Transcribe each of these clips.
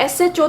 SHO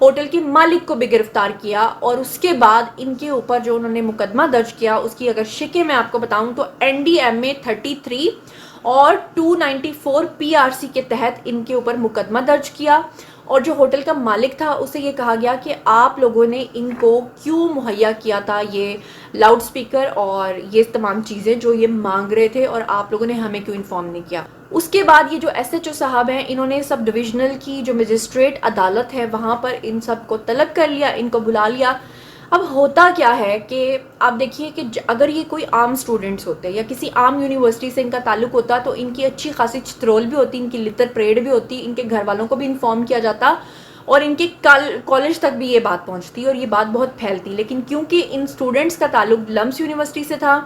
hotel کے مالک کو بھی گرفتار کیا، اور اس کے بعد ان کے اوپر جو انہوں نے مقدمہ درج کیا اس کی اگر شکیں میں آپ کو بتاؤں تو NDMA 33 اور 294 PRC کے تحت ان کے اوپر مقدمہ درج کیا، اور جو ہوٹل کا مالک تھا اسے یہ کہا گیا کہ آپ لوگوں نے ان کو کیوں مہیا کیا تھا یہ لاؤڈ سپیکر اور یہ تمام چیزیں جو یہ مانگ رہے تھے، اور آپ لوگوں نے ہمیں کیوں انفارم نہیں کیا۔ اس کے بعد یہ جو SHO صاحب ہیں انہوں نے سب ڈویژنل کی جو مجسٹریٹ عدالت ہے وہاں پر ان سب کو طلب کر لیا، ان کو بلا لیا۔ اب ہوتا کیا ہے کہ آپ دیکھیے کہ اگر یہ کوئی عام سٹوڈنٹس ہوتے یا کسی عام یونیورسٹی سے ان کا تعلق ہوتا تو ان کی اچھی خاصی چترول بھی ہوتی، ان کی لتر پریڈ بھی ہوتی، ان کے گھر والوں کو بھی انفارم کیا جاتا، اور ان کے کالج تک بھی یہ بات پہنچتی اور یہ بات بہت پھیلتی۔ لیکن کیونکہ ان سٹوڈنٹس کا تعلق لمس یونیورسٹی سے تھا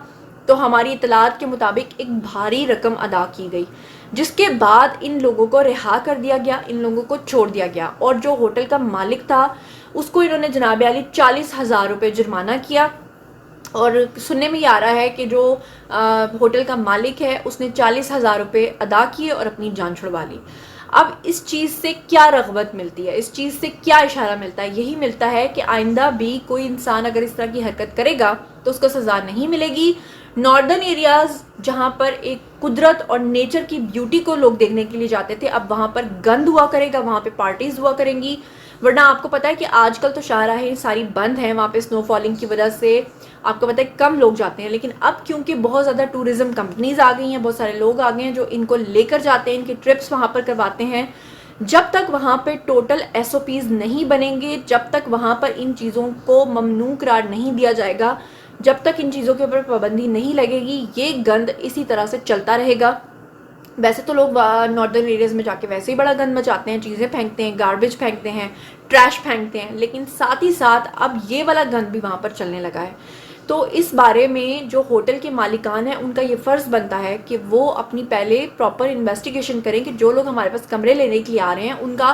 تو ہماری اطلاعات کے مطابق ایک بھاری رقم ادا کی گئی، جس کے بعد ان لوگوں کو رہا کر دیا گیا، ان لوگوں کو چھوڑ دیا گیا، اور جو ہوٹل کا مالک تھا اس کو انہوں نے جناب عالی 40,000 روپے جرمانہ کیا، اور سننے میں یہ آ رہا ہے کہ جو ہوٹل کا مالک ہے اس نے 40,000 روپے ادا کیے اور اپنی جان چھڑوا لی۔ اب اس چیز سے کیا رغبت ملتی ہے، اس چیز سے کیا اشارہ ملتا ہے؟ یہی ملتا ہے کہ آئندہ بھی کوئی انسان اگر اس طرح کی حرکت کرے گا تو اس کو سزا نہیں ملے گی۔ ناردرن ایریاز جہاں پر ایک قدرت اور نیچر کی بیوٹی کو لوگ دیکھنے کے لیے جاتے تھے، اب وہاں پر گند ہوا کرے گا، وہاں پہ پارٹیز ہوا کریں گی، ورنہ آپ کو پتا ہے کہ آج کل تو شاہراہیں ساری بند ہیں، وہاں پہ سنو فالنگ کی وجہ سے آپ کو پتا ہے کم لوگ جاتے ہیں، لیکن اب کیونکہ بہت زیادہ ٹورزم کمپنیز آ گئی ہیں، بہت سارے لوگ آ گئے ہیں جو ان کو لے کر جاتے ہیں، ان کے ٹرپس وہاں پر کرواتے ہیں۔ جب تک وہاں پہ ٹوٹل SOPs نہیں بنیں گے، جب تک وہاں پر ان چیزوں کو ممنوع قرار نہیں دیا جائے گا، جب تک ان چیزوں کے اوپر پابندی نہیں لگے گی، یہ گند اسی طرح سے چلتا رہے گا۔ ویسے تو لوگ ناردرن ایریاز میں جا کے ویسے ہی بڑا گند مچاتے ہیں، چیزیں پھینکتے ہیں، گاربیج پھینکتے ہیں، ٹریش پھینکتے ہیں، لیکن ساتھ ہی ساتھ اب یہ والا گند بھی وہاں پر چلنے لگا ہے۔ تو اس بارے میں جو ہوٹل کے مالکان ہیں ان کا یہ فرض بنتا ہے کہ وہ اپنی پہلے پراپر انویسٹیگیشن کریں کہ جو لوگ ہمارے پاس کمرے لینے کے لیے آ رہے ہیں ان کا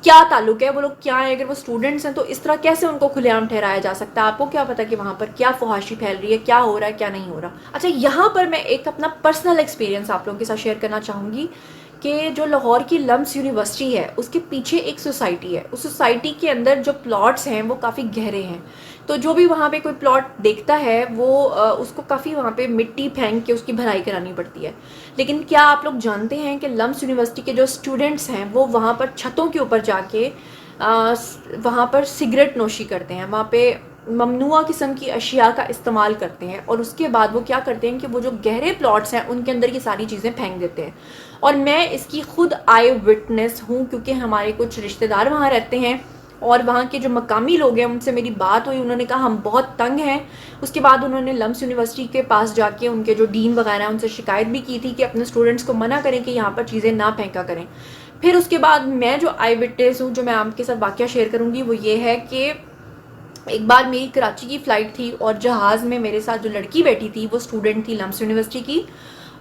کیا تعلق ہے، وہ لوگ کیا ہیں، اگر وہ اسٹوڈنٹس ہیں تو اس طرح کیسے ان کو کھلے عام ٹھہرایا جا سکتا ہے؟ آپ کو کیا پتا کہ وہاں پر کیا فحاشی پھیل رہی ہے، کیا ہو رہا ہے، کیا نہیں ہو رہا۔ اچھا، یہاں پر میں ایک اپنا پرسنل ایکسپیرینس آپ لوگوں کے ساتھ شیئر کرنا چاہوں گی کہ جو لاہور کی لمس یونیورسٹی ہے اس کے پیچھے ایک سوسائٹی ہے، اس سوسائٹی کے اندر جو پلاٹس ہیں وہ کافی گہرے ہیں، تو جو بھی وہاں پہ کوئی پلاٹ دیکھتا ہے وہ اس کو کافی وہاں پہ مٹی پھینک کے اس کی بھرائی کرانی پڑتی ہے۔ لیکن کیا آپ لوگ جانتے ہیں کہ لمس یونیورسٹی کے جو اسٹوڈنٹس ہیں وہ وہاں پر چھتوں کے اوپر جا کے وہاں پر سگریٹ نوشی کرتے ہیں، وہاں پہ ممنوعہ قسم کی اشیاء کا استعمال کرتے ہیں، اور اس کے بعد وہ کیا کرتے ہیں کہ وہ جو گہرے پلاٹس ہیں ان کے اندر یہ ساری چیزیں پھینک دیتے ہیں۔ اور میں اس کی خود آئی وٹنس ہوں کیونکہ ہمارے کچھ رشتہ دار وہاں رہتے ہیں، اور وہاں کے جو مقامی لوگ ہیں ان سے میری بات ہوئی، انہوں نے کہا ہم بہت تنگ ہیں۔ اس کے بعد انہوں نے لمس یونیورسٹی کے پاس جا کے ان کے جو ڈین وغیرہ ہیں ان سے شکایت بھی کی تھی کہ اپنے اسٹوڈنٹس کو منع کریں کہ یہاں پر چیزیں نہ پھینکا کریں۔ پھر اس کے بعد میں جو آئی وٹنس ہوں، جو میں آپ کے ساتھ واقعہ شیئر کروں گی، وہ یہ ہے کہ ایک بار میری کراچی کی فلائٹ تھی اور جہاز میں میرے ساتھ جو لڑکی بیٹھی تھی وہ اسٹوڈنٹ تھی لمس یونیورسٹی کی،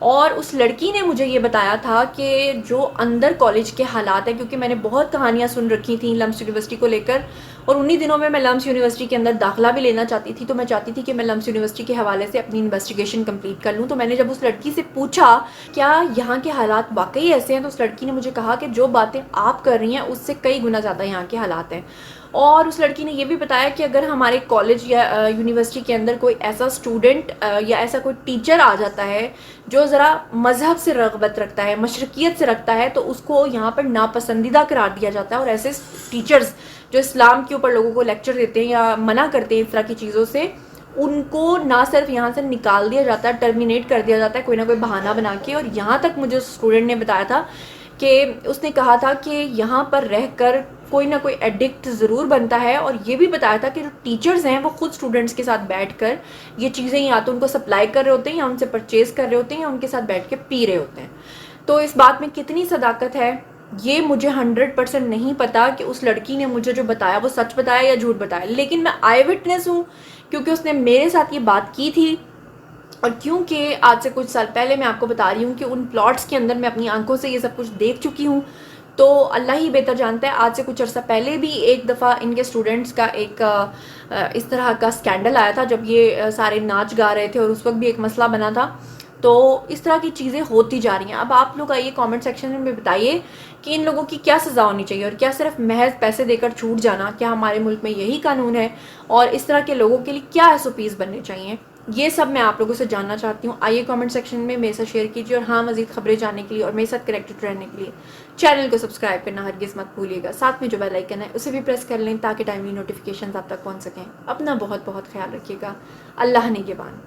اور اس لڑکی نے مجھے یہ بتایا تھا کہ جو اندر کالج کے حالات ہیں، کیونکہ میں نے بہت کہانیاں سن رکھی تھیں لمس یونیورسٹی کو لے کر، اور انہی دنوں میں لمس یونیورسٹی کے اندر داخلہ بھی لینا چاہتی تھی، تو میں چاہتی تھی کہ میں لمس یونیورسٹی کے حوالے سے اپنی انویسٹیگیشن کمپلیٹ کر لوں۔ تو میں نے جب اس لڑکی سے پوچھا کیا یہاں کے حالات واقعی ایسے ہیں، تو اس لڑکی نے مجھے کہا کہ جو باتیں آپ کر رہی ہیں اس سے کئی گنا زیادہ یہاں کے حالات ہیں۔ اور اس لڑکی نے یہ بھی بتایا کہ اگر ہمارے کالج یا یونیورسٹی کے اندر کوئی ایسا اسٹوڈنٹ یا ایسا کوئی ٹیچر آ جاتا ہے جو ذرا مذہب سے رغبت رکھتا ہے، مشرقیت سے رکھتا ہے، تو اس کو یہاں پر ناپسندیدہ قرار دیا جاتا ہے، اور ایسے ٹیچرز جو اسلام کے اوپر لوگوں کو لیکچر دیتے ہیں یا منع کرتے ہیں اس طرح کی چیزوں سے، ان کو نہ صرف یہاں سے نکال دیا جاتا ہے، ٹرمینیٹ کر دیا جاتا ہے کوئی نہ کوئی بہانہ بنا کے۔ اور یہاں تک مجھے اسٹوڈنٹ نے بتایا تھا کہ اس نے کہا تھا کہ یہاں پر رہ کر کوئی نہ کوئی ایڈکٹ ضرور بنتا ہے، اور یہ بھی بتایا تھا کہ جو ٹیچرز ہیں وہ خود اسٹوڈنٹس کے ساتھ بیٹھ کر یہ چیزیں یا تو ان کو سپلائی کر رہے ہوتے ہیں یا ان سے پرچیز کر رہے ہوتے ہیں یا ان کے ساتھ بیٹھ کے پی رہے ہوتے ہیں۔ تو اس بات میں کتنی صداقت ہے یہ مجھے 100% نہیں پتا کہ اس لڑکی نے مجھے جو بتایا وہ سچ بتایا یا جھوٹ بتایا، لیکن میں آئی وٹنس ہوں کیونکہ اس نے میرے ساتھ یہ بات کی تھی، اور کیونکہ آج سے کچھ سال پہلے میں آپ کو بتا رہی ہوں کہ ان پلاٹس کے اندر میں اپنی آنکھوں سے یہ سب کچھ دیکھ چکی ہوں، تو اللہ ہی بہتر جانتا ہے۔ آج سے کچھ عرصہ پہلے بھی ایک دفعہ ان کے اسٹوڈنٹس کا ایک اس طرح کا اسکینڈل آیا تھا جب یہ سارے ناچ گا رہے تھے، اور اس وقت بھی ایک مسئلہ بنا تھا۔ تو اس طرح کی چیزیں ہوتی جا رہی ہیں. اب آپ لوگ آئیے کامنٹ سیکشن میں بتائیے کہ ان لوگوں کی کیا سزا ہونی چاہیے, اور کیا صرف محض پیسے دے کر چھوٹ جانا, کیا ہمارے ملک میں یہی قانون ہے, اور اس طرح کے لوگوں کے لیے کیا ایس او پیز بننے چاہیے. یہ سب میں آپ لوگوں سے جاننا چاہتی ہوں. آئیے کامنٹ سیکشن میں میرے ساتھ شیئر کیجیے, اور ہاں مزید خبریں جاننے کے لیے اور میرے ساتھ کنیکٹڈ رہنے کے لیے چینل کو سبسکرائب کرنا ہرگز مت بھولیے گا. ساتھ میں جو بیل آئیکن ہے اسے بھی پریس کر لیں تاکہ ٹائملی نوٹیفیکیشنز آپ تک پہنچ سکیں. اپنا بہت بہت خیال رکھیے گا. اللہ نگہبان.